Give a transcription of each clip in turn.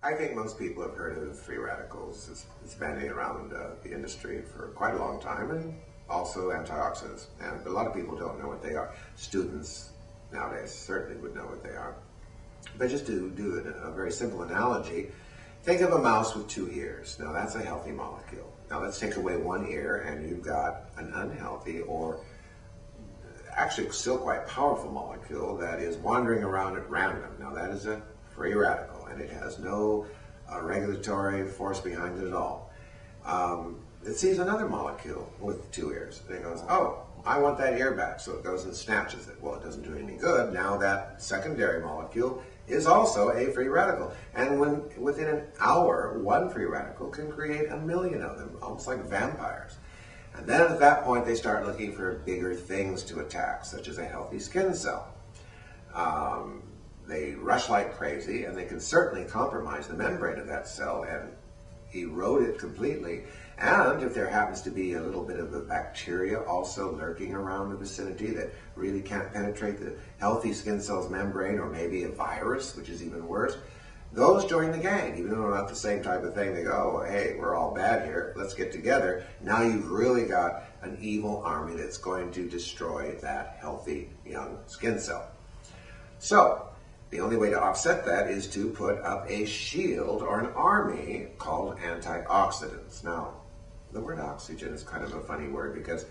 I think most people have heard of free radicals. It's been around the industry for quite a long time, and also antioxidants. But a lot of people don't know what they are. Students nowadays certainly would know what they are. But just to do a very simple analogy, think of a mouse with 2 ears. Now that's a healthy molecule. Now let's take away 1 ear and you've got an unhealthy, or actually still quite powerful molecule that is wandering around at random. Now that is a free radical, and it has no regulatory force behind it at all. It sees another molecule with 2 ears, and it goes, oh, I want that ear back, so it goes and snatches it. Well, it doesn't do any good. Now that secondary molecule is also a free radical, and within an hour, 1 free radical can create 1 million of them, almost like vampires. And then at that point, they start looking for bigger things to attack, such as a healthy skin cell. They rush like crazy, and they can certainly compromise the membrane of that cell and erode it completely. And if there happens to be a little bit of a bacteria also lurking around the vicinity that really can't penetrate the healthy skin cell's membrane, or maybe a virus, which is even worse, those join the gang. Even though they're not the same type of thing, they go, oh, hey, we're all bad here, let's get together. Now you've really got an evil army that's going to destroy that healthy young skin cell. So the only way to offset that is to put up a shield or an army called antioxidants. Now, the word oxygen is kind of a funny word because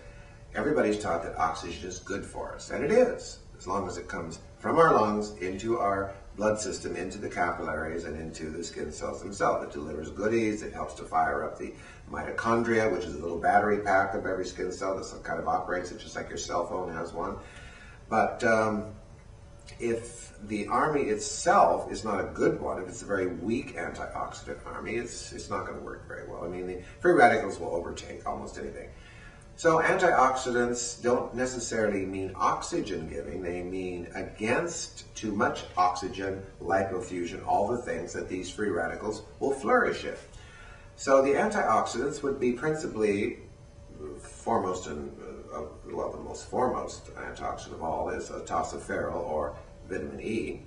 everybody's taught that oxygen is good for us, and it is, as long as it comes from our lungs into our blood system, into the capillaries, and into the skin cells themselves. It delivers goodies, it helps to fire up the mitochondria, which is a little battery pack of every skin cell that kind of operates it just like your cell phone has one. But if the army itself is not a good one, if it's a very weak antioxidant army, it's not going to work very well. I mean, the free radicals will overtake almost anything. So antioxidants don't necessarily mean oxygen giving, they mean against too much oxygen, lipofuscin, all the things that these free radicals will flourish in. So the antioxidants would be principally foremost in, well, the most foremost antioxidant of all is tocopherol, or vitamin E.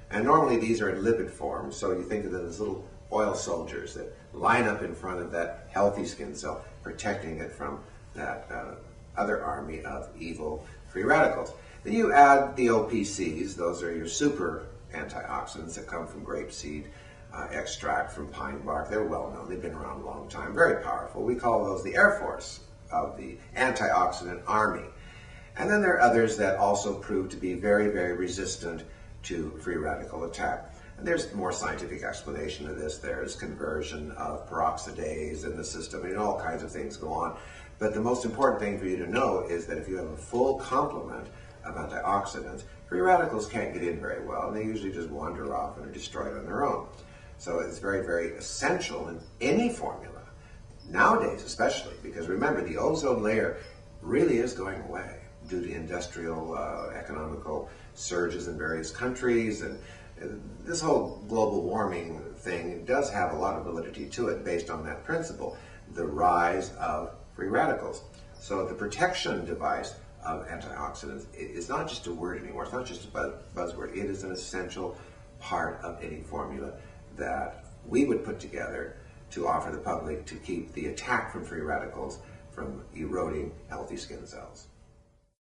And normally these are in lipid form, so you think of them as little oil soldiers that line up in front of that healthy skin cell, protecting it from that other army of evil free radicals. Then you add the OPCs, those are your super antioxidants that come from grapeseed extract, from pine bark. They're well known, they've been around a long time, very powerful. We call those the Air Force of the antioxidant army. And then there are others that also prove to be very, very resistant to free radical attack. And there's more scientific explanation of this. There's conversion of peroxidase in the system, and all kinds of things go on. But the most important thing for you to know is that if you have a full complement of antioxidants, free radicals can't get in very well, and they usually just wander off and are destroyed on their own. So it's very, very essential in any formula, nowadays especially, because remember, the ozone layer really is going away due to industrial, economical surges in various countries, and this whole global warming thing does have a lot of validity to it based on that principle, the rise of free radicals. So the protection device of antioxidants is not just a word anymore, it's not just a buzzword, it is an essential part of any formula that we would put together to offer the public to keep the attack from free radicals from eroding healthy skin cells.